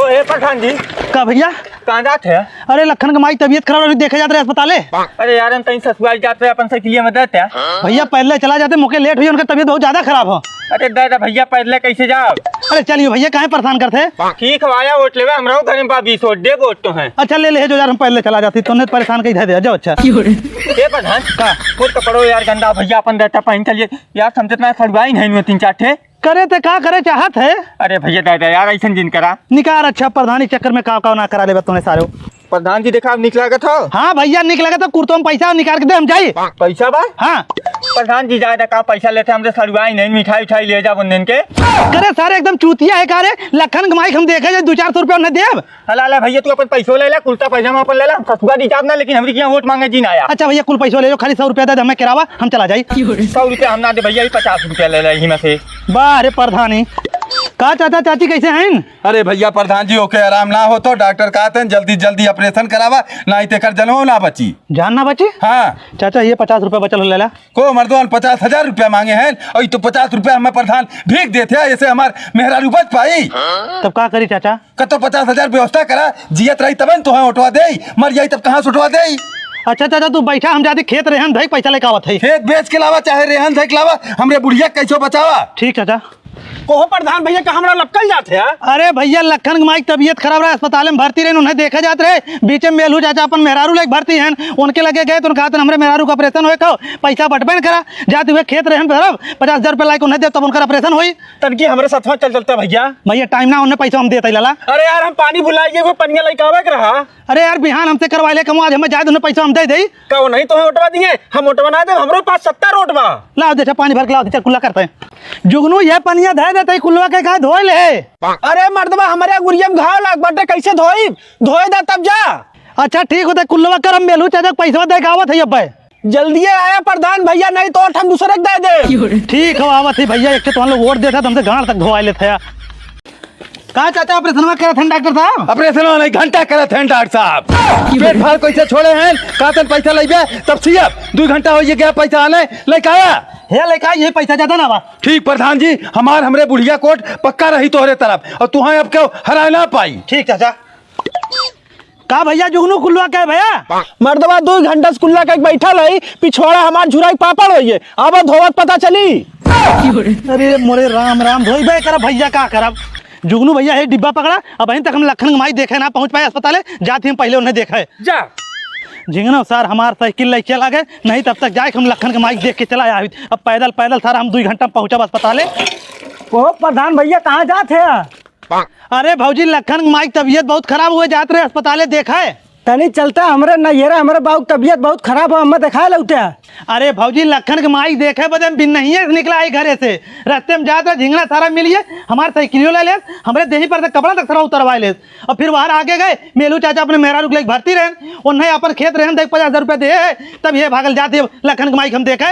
Hello ए प्रधान जी। का भैया कहाँ जाते हैं? अरे लखन का माई तबीयत खराब है, देखे जाते रहे अस्पताले। अरे यार हम कहीं ससुराल जाते हैं, अपन साइकिलिया में रहते हैं। भैया पहले चला जाते, मौके लेट हुई, उनका तबीयत बहुत ज्यादा खराब हो। अरे दादा भैया पैदल कैसे जाओ? अरे चलिए भैया, काहे परेशान करते। ठीक है वोट ले हमरा घर में 20 वोट दे वोट तो है। अच्छा ले ले जो यार, हम पहले चला जाती तो उन्हें परेशान कही दे जाओ। अच्छा ए प्रधान का खुद कपड़ो यार गंदा भैया अपन रहता पहन चलिए यार, समझे इतना खड़वाई नहीं 3-4 ठे करे थे का करे चाहत है। अरे भैया दादा यार ऐसा जिन करा निकार अच्छा प्रधानी चक्कर में का ना करा ले तूने सारे। प्रधान जी देखा अब निकला था। हाँ भैया निकलेगा तो कुर्तों में पैसा निकाल के दे, हम जाइए। पैसा बा? हाँ प्रधान जी ज्यादा का पैसा लेते हमसे सड़वाई नहीं, मिठाई उठाई ले जा बंदन के। करे सारे एकदम चूतिया है कारे। लखन कमाई हम देखे जाए 200-400 रुपया उन्हें देव। हला भैया तू अपन पैसों ले ला, कुर्ता पैजामा अपन ले ला, ससुरा रिचार्ज ना, लेकिन हमारी यहाँ वोट मांगे जी ना आया। अच्छा भैया कुल पैसा ले लो, खाली 100 रुपया दे हमें किरावा, हम चला जाए। 100 रुपया हम ना दे भैया, 50 रुपया ले रही में से। वाह अरे प्रधानी का चाचा चाची कैसे हैं? अरे भैया प्रधान जी ओके आराम ना हो तो डॉक्टर कहते हैं जल्दी जल्दी ऑपरेशन करावा, नहीं तो कर जनमो ना बची जान ना बची। हाँ चाचा ये 50 रुपया बचल ले ला। को मर्दवान 50,000 रुपया मांगे हैं और तो 50 रुपया हमें प्रधान भीख देते हैं, ऐसे हमार मेहरारू बच पाई। तब का करी चाचा? कतो 50,000 व्यवस्था करा, जियत रही तब तो है उठवा दे, मर जाई तब कहाँ से उठवा दे। अच्छा चाचा तू बैठा, हम जाते खेत रेहन धई पैसा लेके आवत है। खेत बेच के लावा चाहे रेहन देख लावा, हमरे बुढ़िया कैसे बचावा। ठीक चाचा। कोहो प्रधान भैया का हमरा लपकल जाते हैं। अरे भैया लखन की माई तबीयत खराब रहा, अस्पताल में भर्ती रहे, उन्हें देखा जाते रहे। बीच में मेलू चाचा अपन मेहरारू लेके भर्ती हैं, उनके लगे गए तो कहते हमारे मेहरारू का ऑपरेशन हो कहो पैसा बटबे करा, जाते हुए खेत रहे 50,000 रुपया लाइक उन्हें दे तब उनका ऑपरेशन हुई। तनकी हमारे साथ चलता भैया। भैया टाइम ना उन्हें पैसा हम देते लाला। अरे यार हम पानी भुलाइए, वो पनिया लेके आवे रहा। अरे यार बिहान हमसे करवा ले कम, आज हमें जाए उन्हें पैसा हम दे दे। का नहीं तो उठवा दिए, हम उठवा ना दे, हमारे पास 70 उठवा लाओ देखा पानी भर के लाओ, कुल्ला करते हैं जुगनू ये पनिया धे देते कुल्ला के का धोए ले। अरे मर्दबा हमारे गुड़िया में घाव लाग बाटे, कैसे धोए दे तब जा। अच्छा ठीक होता कुल्लवा कर, हम मेलू चाचा पैसा दे आवत है अब जल्दी आया प्रधान भैया, नहीं तो हम दूसरे दे दे। ठीक है आवत है भैया, एक तो लोग वोट देता तुमसे गांड तक धोआ लेते। कहा चाचा ऑपरेशन में करे थे डॉक्टर साहब? ऑपरेशन नहीं घंटा करे थे डॉक्टर साहब, पेट फाड़ कैसे छोड़े हैं, कहते पैसा लेबे तब सियब 2 घंटा हो गया पैसा आने लेके आया हे लेका ये पैसा ज्यादा ना बा। ठीक प्रधान जी, हमरे बुढ़िया कोट पक्का रही तोहरे तरफ और तुहा अब क्यों हरा ना पाई। ठीक चाचा। का भैया जुगनू कुल्लवा के भैया मर्दबा 2 घंटा कुल्ला के बैठल है, पिछवाड़ा हमार झुराई पापड़ होइए, अब धोवत पता चली। अरे मोरे राम राम धोइबे कर भैया, का करब। जुगनू भैया है डिब्बा पकड़ा, अब अभी तक हम लखन कमाई देखे ना पहुंच पाए अस्पताल, जाते हम पहले उन्हें देखा है जा। झिंगना सर हमार साइकिल ले चला गए, नहीं तब तक जाए हम लखन कमाई देख के चला आया। अब पैदल पैदल सर हम 2 घंटा पहुंचा अस्पताल। ओ प्रधान भैया कहाँ जाते हैं? अरे भौजी लखन कमाई तबीयत बहुत खराब हुए, जाते रहे अस्पताल देखा है। तनी चलता हमरे नैहरा, हमारे बाबू तबीयत बहुत खराब है, हमें दिखा लौटे। अरे भौजी लखन के माई देखे बदे बिन नहीं है निकला है घरे से, रास्ते में जाते झिंगना सारा मिलिए, हमारे साइकिलियों ले ले, हमारे देही पर कपड़ा तक सारा उतरवा ले, और फिर बाहर आगे गए मेलू चाचा अपने मेहरारू के भर्ती रहे, उन्हें अपन खेत रहे देख 50,000 रुपया दे, तब ये भागल जाते लखन के माई हम देखे।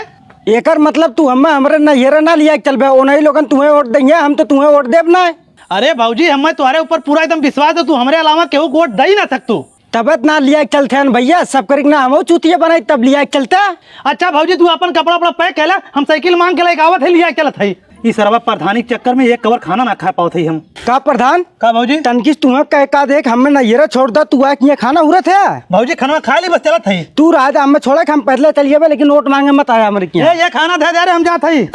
एकर मतलब तू हमें हमारे नैहरा ना लिया चल उन्हीं लोगन तुम्हें वोट देंगे, हम तो तुम्हें वोट देव ना। अरे भौजी हमें तुम्हारे ऊपर पूरा एकदम विश्वास है, तू हमारे अलावा केहू वोट दे ही ना सकतू। तबत ना लिया चलते हैं भैया, सब करी ना हम चूतिया बनाई तब लिया चलता। अच्छा भौजी तू अपन कपड़ा वपड़ा पैक कैला, हम साइकिल मांग के लेके आवत है लिया चलत है। इस सरवा प्रधानी के चक्कर में एक कवर खाना ना खा पाओ थे हम। का प्रधान का भौजी तनकिस तुम्हें कह का देख हमें नैहरा छोड़ दा, तू आ किया खाना उरत है। भौजी खाना खा ली बस चलत है। तू राजा हमें छोड़े हम पहले चलिए, लेकिन वोट मांगे मत आया हमारे किया। ये खाना दे दे रहे हम जाते हैं।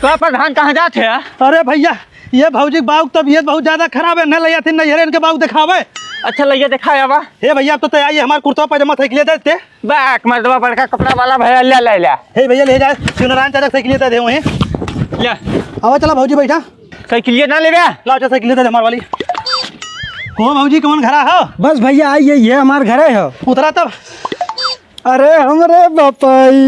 तो प्रधान कहाँ जाते हैं? अरे भैया ये भौजी बाबू तबीयत बहुत ज्यादा खराब है, न लिया थे नैहरे इनके बाबू दिखावे। अच्छा लइया दिखाया बा। हे भैया अब तो तैयारी हमारे कुर्ता पैजामा साइकिल देते बैक मर्दवा बड़का कपड़ा वाला भैया ले ले ले। हे भैया ले जाए शिवनारायण चाचा साइकिल दे वहीं ले आवा चला भौजी बैठा, साइकिल ना ले गया लाओ चाचा साइकिल दे हमारे वाली। कौन भौजी कौन घरा हो? बस भैया आइए, ये हमारे घरे है। उतरा तब। अरे हमरे बापाई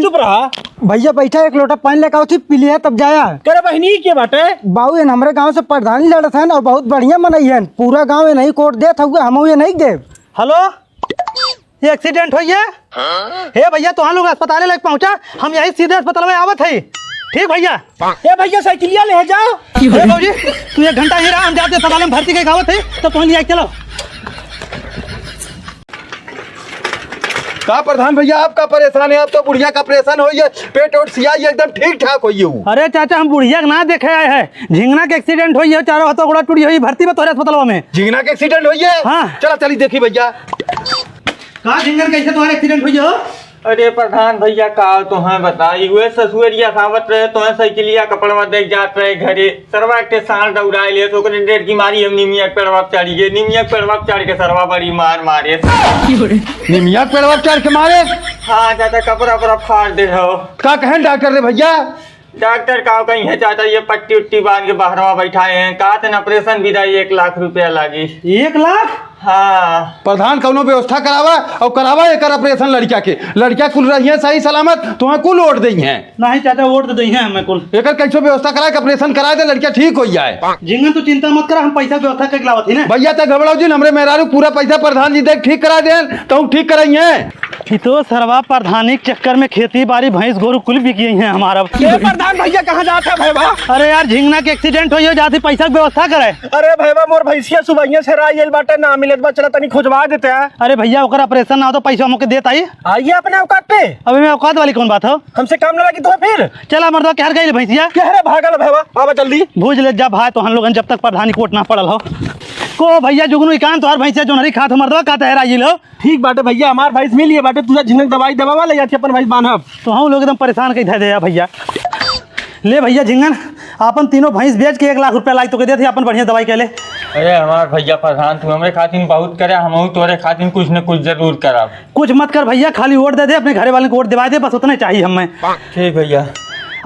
चुप रहा भैया, बैठा एक लोटा पानी लेकर आओ थी पी लिया तब जाया। करे बहनी के बाटे बाबू ये हमारे गांव से प्रधानी लड़त है और बहुत बढ़िया मनई है, पूरा गांव ये नहीं कोट देत हुए, हम ये नहीं दे। हेलो ये एक्सीडेंट हुई है? हे भैया तो लोग अस्पताल लेके पहुंचा, हम यही सीधे अस्पताल में आवत है। ठीक भैया। ए भैया साइकिलिया ले जाओ। भौजी तू 1 घंटा ही रहा, हम जाते अस्पताल में भर्ती के गावत है तो तुम लिया चलो। का प्रधान भैया आपका परेशान है? आप तो बुढ़िया का परेशान हो पेट ओट सियाई एकदम ठीक ठाक हो। अरे चाचा हम बुढ़िया के ना देखे आए हैं, झिंगना के एक्सीडेंट हुई है, चारों हाथों गोड़ा टूटी हुई, भर्ती में तोरे अस्पताल में। झिंगना के एक्सीडेंट हुई है? हाँ। चला चली देखी भैया। कहा झिंगन कैसे तुम्हारे एक्सीडेंट हुई हो? अरे प्रधान भैया का तो है बताई हुए ससुरिया सावत रहे तो है साइकिलिया कपड़वा देख जात रहे घरे सरवा के साल दौड़ाए ले तो ओकरे डेढ़ की मारी हम निमिया के पेड़वा पे चढ़ी गए, निमिया के पेड़वा पे चढ़ के सरवा बड़ी मार मारे। निमिया के पेड़वा पे चढ़ के मारे? हाँ चाचा कपड़ा वपड़ा फाड़ दे रहो। का कहें डॉक्टर रे भैया? डॉक्टर का कहीं है चाचा ये पट्टी उट्टी बांध के बाहरवा बैठाए हैं, कहा थे ऑपरेशन भी 1 लाख रुपया लागी। 1 लाख? हाँ प्रधान कौनो व्यवस्था करावा और करावा एक ऑपरेशन लड़का के। लड़का कुल रही है सही सलामत तुम्हें कुल वोट दी है? नहीं चाचा वोट तो दी है हमें कुल। एक कैसे व्यवस्था करा के ऑपरेशन करा दे लड़का ठीक हो जाए। झिंगन तू चिंता मत करा, हम पैसा की व्यवस्था करके लावत ही ना। भैया तो घबराओ जी, हमरे मेहरारू पूरा पैसा प्रधान जी देख ठीक करा दे तो ठीक कराइए। तो सरवा प्रधानी के चक्कर में खेती बाड़ी भैंस गोरू कुल बिक गई है हमारा। प्रधान भैया कहाँ जाते हैं भैया? अरे यार झिंगना के एक्सीडेंट हुई है, जाती पैसा की व्यवस्था करे। अरे भैया मोर भैंसिया सुबह से रायल बाटे ना मिलत बा, चला तनी खोजवा देते हैं। अरे भैया ओकर ऑपरेशन ना हो तो पैसा हमके देता ही। आइए अपने औकात पे। अभी मैं औकात वाली कौन बात हो? हमसे काम ना लगी तो फिर चला मर्दवा क्या गई भैंसिया कहरे भागल भैया, आवा जल्दी। भूज ले जा भाई तो हम लोग जब तक प्रधानी कोट ना पड़ल हो को भैया जुगनू इकान तो भैंसिया जो नरी खात मर्दवा का तहरा ये लो। ठीक बाटे भैया, हमार भैंस मिली है बाटे, तुझे झिंगन दवाई दवा ले जाती अपन भैंस बांधब। तो हम लोग एकदम परेशान कही दे भैया। ले भैया झिंगन अपन तीनों भैंस बेच के 1 लाख रुपया लाग तो के देते अपन बढ़िया दवाई के ले। अरे हमार भैया प्रधान तू हमरे खातिर बहुत करे, हम तोरे खातिर कुछ न कुछ जरूर कराब। कुछ मत कर भैया, खाली वोट दे दे, अपने घरे वाले को वोट दिवा दे, बस उतना चाहिए हमें। ठीक भैया।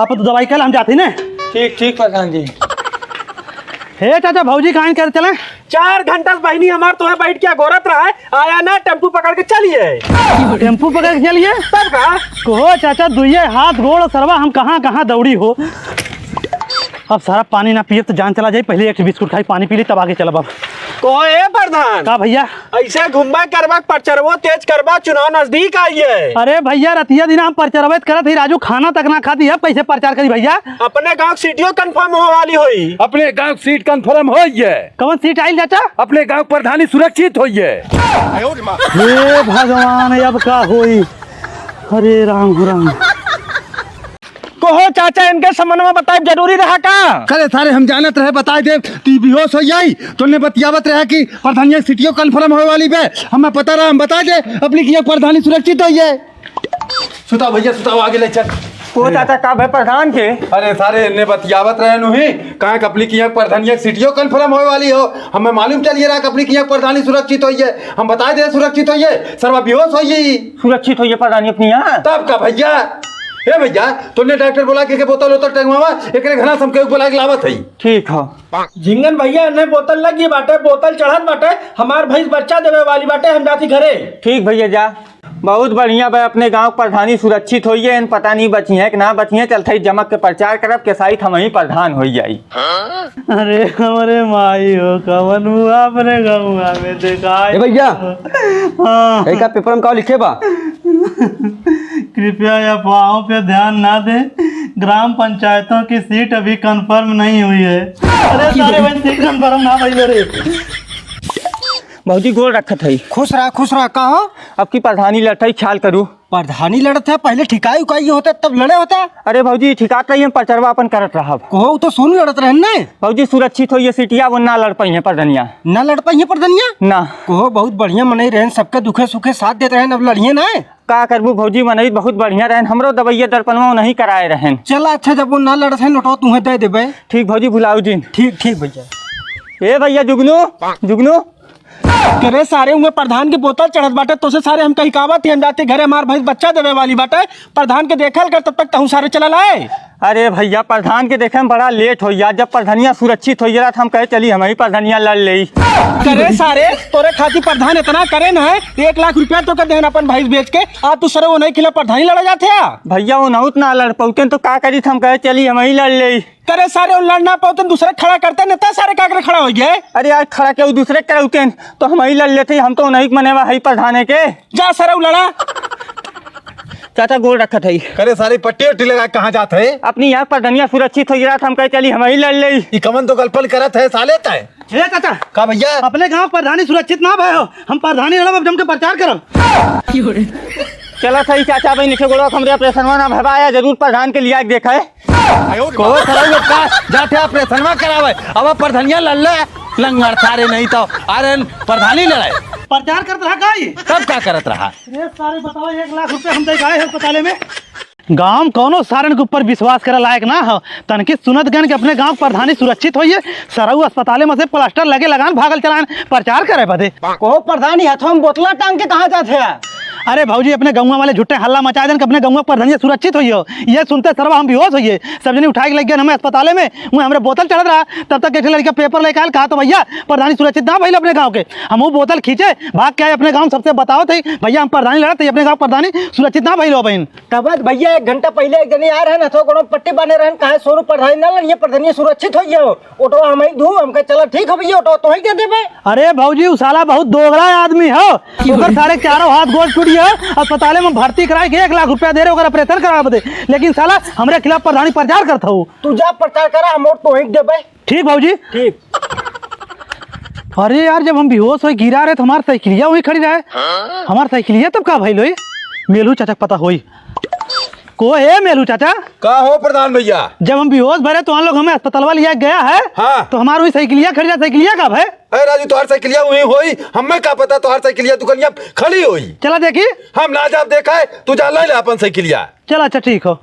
आप तो दवाई के हम जाते ना। ठीक ठीक प्रधान जी। हे चाचा भौजी कहाँ कर चले? 4 घंटा से बहनी हमार तो बैठ के गोरत रहा है, आया ना टेम्पू पकड़ के चलिए। टेम्पू पकड़ के चलिए तब का कहो चाचा दुइये हाथ गोड़ सरवा हम कहाँ कहाँ दौड़ी हो। अब सारा पानी ना पिए तो जान चला जाए, पहले एक बिस्कुट खाई पानी पी ली तब आगे चला बाब। कोए प्रधान का भैया ऐसे घुम्बा करबा परचरवो तेज करबा, चुनाव नजदीक आई है। अरे भैया रतिया दिन हम प्रचारवित करत ही, राजू खाना तक ना खाती है, कैसे प्रचार करी भैया? अपने गांव सीटियो कंफर्म हो वाली होई। अपने गांव सीट कंफर्म हो है। कौन सीट आई चाचा? अपने गांव प्रधानी सुरक्षित हो है। हे भगवान अब का होई? अरे राम राम। कहो चाचा इनके संबंध में बताए जरूरी रहा का? करे सारे हम जानत रहे बताए दे ती बेहोश हो जाई तो ने बतियावत रहे कि प्रधानिया सीटियो कंफर्म होए वाली बे, हमें पता रहा हम बता दे अपनी की प्रधानी सुरक्षित हो है। सुता भैया सुताओ आगे ले चल। वो चाचा का भाई प्रधान के? अरे सारे ने बतियावत रहे नुही कहा अपनी की प्रधानिया सीटियो कंफर्म होए वाली हो, हमें मालूम चलिए रहा अपनी की प्रधानी सुरक्षित हो है, हम बता दे सुरक्षित हो है, सर्वा बेहोश हो सुरक्षित हो प्रधानी अपनी यहाँ तब का भैया। हे भैया तुमने डॉक्टर बोला के बोतल उतर टंगवावा एकरे घना समके बोला के लावत है। ठीक हो। झिंगन भैया ने बोतल लगी बाटे, बोतल चढ़त बाटे, हमार भैंस बच्चा देवे वाली बाटे, हम जाती घरे। ठीक भैया जा। बहुत बढ़िया भाई अपने गांव प्रधानी सुरक्षित होई है, पता नहीं बची है कि ना बची है, चलते जमक के प्रचार करब के साइट हम ही प्रधान हो जाई। अरे हमारे माई हो कवन हुआ अपने गाँव में देखा भैया हाँ। का पेपर में का लिखे बा? कृपया अफवाहों पे ध्यान ना दे, ग्राम पंचायतों की सीट अभी कंफर्म नहीं हुई है। अरे सारे भाई सीट कंफर्म ना भाई रे। बहुत ही गोल रखत है। खुश रहा कहो। अब की प्रधानी लड़ाई ख्याल करूँ। प्रधानी लड़त है, पहले ठिकाई उकाई होता तब लड़े होता। अरे भौजी ठिकात रही हम प्रचरवा अपन करत रहा। कहो तो सुन लड़त रहे ना भौजी सुरक्षित हो ये सीटिया वो ना लड़ पाई है प्रधनिया, ना लड़ पाई है प्रधानिया ना। कहो बहुत बढ़िया मनई रहे, सबके दुखे सुखे साथ देते रहे, अब लड़िए ना। का करबू भौजी मनई बहुत बढ़िया रहन, हमरो दवाइया दर्पणवा नहीं कराए रहन। चला अच्छा जब वो ना लड़त है नोटो तुम्हें दे देबे। ठीक भौजी भुलाऊ दिन। ठीक ठीक भैया। ए भैया जुगनू जुगनू करे सारे उनमें प्रधान की बोतल चढ़त बाटे, तो से सारे हम कहीं कावत ही हम जाते घरे, हमार भैंस बच्चा देवे वाली बाटे, प्रधान के देखल कर तब तक तहु सारे चला लाए। अरे भैया प्रधान के देखे में बड़ा लेट हो गया, जब प्रधानिया सुरक्षित हो गया हम कहे चली हमारी प्रधानिया लड़ ली। करे सारे तोरे खातिर प्रधान इतना करे न है, 1 लाख रुपया तो कर दे अपन भैंस बेच के, आप तू सर वो नहीं खिला प्रधानी लड़ा जाते हैं। भैया वो नहीं ना लड़ पाते तो का करी हम कहे चली हमारी लड़ ली। करे सारे वो लड़ ना पाते दूसरे खड़ा करते नेता सारे काकर खड़ा हो गए। अरे यार खड़ा के दूसरे कराते तो हम ही लड़ लेते, हम तो नहीं मनेवा है प्रधान के। जा सर वो लड़ा। चाचा गोल रखा था करे सारी पट्टी उट्टी लगा के कहाँ जाते है अपनी यहाँ पर धनिया सुरक्षित हो गया था, हम कहे चली हम ही लड़ ली। ये कमन तो कल्पल करत है साले का है ए चाचा का भैया अपने गांव प्रधानी सुरक्षित ना भय हो, हम प्रधानी लड़ब जम के प्रचार करब। चला सही चाचा भाई निचे गोड़ो हमरे ऑपरेशन ना भवाया जरूर प्रधान के लिए देखा है को खड़ा का जाते ऑपरेशन करावे अब प्रधानिया लल्ले लंगर सारे नहीं तो अरे प्रधानी लड़ाए प्रचार करत रहा का ये तब क्या करत रहा अरे सारे बताओ 1 लाख रुपए हम दे गए अस्पताल में। गांव कोनो सारन के ऊपर विश्वास करे लायक ना हो, तनकी सुनत गन के अपने गांव प्रधानी सुरक्षित होइए, सरऊ अस्पताल में से प्लास्टर लगे लगान भागल चलान प्रचार करे बदे। को प्रधानी हाथों में बोतला टांग के कहाँ जाते हैं? अरे भाऊजी अपने गौवा वाले झुट्टे हल्ला मचा देन कि अपने गौवा प्रधानी सुरक्षित होइए, ये सुनते सरवा हम बेहोश होइए, सब जने उठा के लग गए हमें अस्पताल में, वो हमरे बोतल चढ़त रहा, तब तक एक लड़का पेपर लेके आयल, कहा तो भैया प्रधानी सुरक्षित ना भइल अपने गाँव के, हम वो बोतल खींचे भाग के आए अपने गाँव सबसे बताओ थे भैया हम प्रधानी लड़त अपने गाँव प्रधानी सुरक्षित ना भइल हो बहन। तब भैया 1 घंटा पहले एक जने आ रहे ना तो कोनो पट्टी बांधे रहे कहे सोनू प्रधानी ना लड़िए प्रधानी सुरक्षित हो गया ऑटो हम ही धू हम कहे चला ठीक हो भैया ऑटो तो ही दे देबे। अरे भाऊजी उ साला बहुत दोगला आदमी हो, ओकर सारे चारों हाथ गोड़ टूट गया, अस्पताल में भर्ती कराए के 1 लाख रुपया दे रहे ओकर ऑपरेशन करा बदे, लेकिन साला हमरे खिलाफ प्रधानी प्रचार करता हूँ। तू जा प्रचार करा हम तो ही देबे। ठीक भाऊजी ठीक। अरे यार जब हम बेहोश हो गिरा रहे तो हमार साइकिलिया वहीं खड़ी रहे, हमार साइकिलिया तब का भइल होई? मेलू चाचा पता होई को है मेलू चाचा? का हो प्रधान भैया जब हम बेहोश भरे तो हम लोग हमें अस्पताल लिया गया है, हाँ। तो हमारी साइकिलिया खड़ी रहा, साइकिलिया कब है? अरे राजू तोहर साइकिलिया वही होई हमें का पता तोहर साइकिलिया दुकनिया खड़ी होई चला देखी हम ना जब देखा है तू जा ले अपन साइकिलिया। चला अच्छा ठीक हो।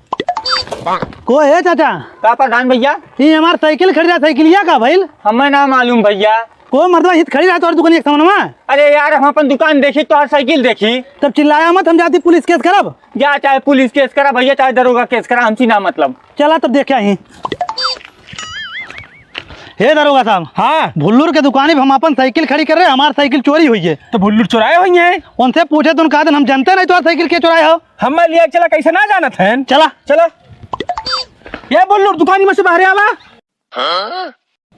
को है चाचा? का प्रधान भैया ये हमार साइकिल खड़ी रहा, साइकिलिया का भइल? हमें ना मालूम भैया। को मर्दवा हित खड़ी रहा तो दुकान सामने में? अरे यार हम अपन दुकान देखी तो और साइकिल देखी तब चिल्लाया मत, हम जाती पुलिस केस करब। जा चाहे पुलिस केस करा भैया चाहे दरोगा केस करा, हमसी ना मतलब। चला तब देखे ही। हे दरोगा साहब, हाँ भुल्लूर के दुकान पे हम अपन साइकिल खड़ी कर रहे हैं, हमारी साइकिल चोरी हुई है। तो भुल्लू चुराए हुई है? उनसे पूछे तो उनका दिन हम जानते नहीं तो साइकिल के चुराए हो। हम लिया चला कैसे ना जाना था? चला चला ये भुल्लू दुकानी में से बाहर आवा।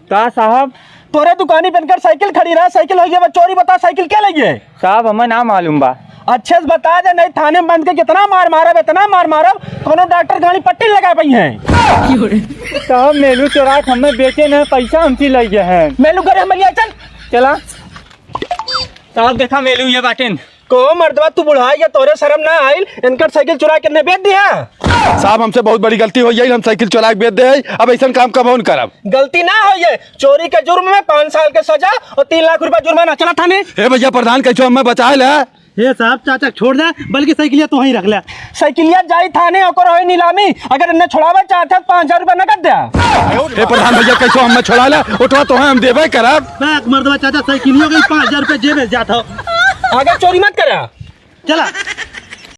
का साहब तोरे दुकानी बनकर साइकिल खड़ी रहा, साइकिल हो गया चोरी, बता साइकिल क्या लगी है? साहब हमें ना मालूम बा। अच्छे से बता दे नहीं थाने में बंद के कितना मार मारब इतना मार मारब कोनो डॉक्टर गाड़ी पट्टी लगा पाई है। साहब मेलू चोरा हमें बेचे न पैसा हमसी लग गए हैं। मेलू करे हम लिया चल चला साहब देखा मेलू ये बाटेन को मर्दवा तू बुढ़ा या तोरे शर्म ना आइल इनकर साइकिल चुरा के ने बेच दिया। साहब हमसे बहुत बड़ी गलती हो गई, हम साइकिल चुरा के बेच दे अब ऐसा काम कब न करब। गलती ना हो ये चोरी के जुर्म में 5 साल के सजा और 3 लाख रुपया जुर्माना। चला थाने। हे भैया प्रधान कैसे हमें बचाए ले? ये साहब चाचा छोड़ दे, बल्कि साइकिलिया तो वहीं रख ले। साइकिलिया जाई थाने ओकर होई नीलामी, अगर इन्हें छुड़ावा चाहते 5000 रुपया नकद दे। हे प्रधान भैया कैसे हमें छुड़ा ले? उठवा तो हम देबे करब। बैक मर्दवा चाचा साइकिलियों के 5000 रुपये जेब में जाता हो। आगे चोरी मत करा। चला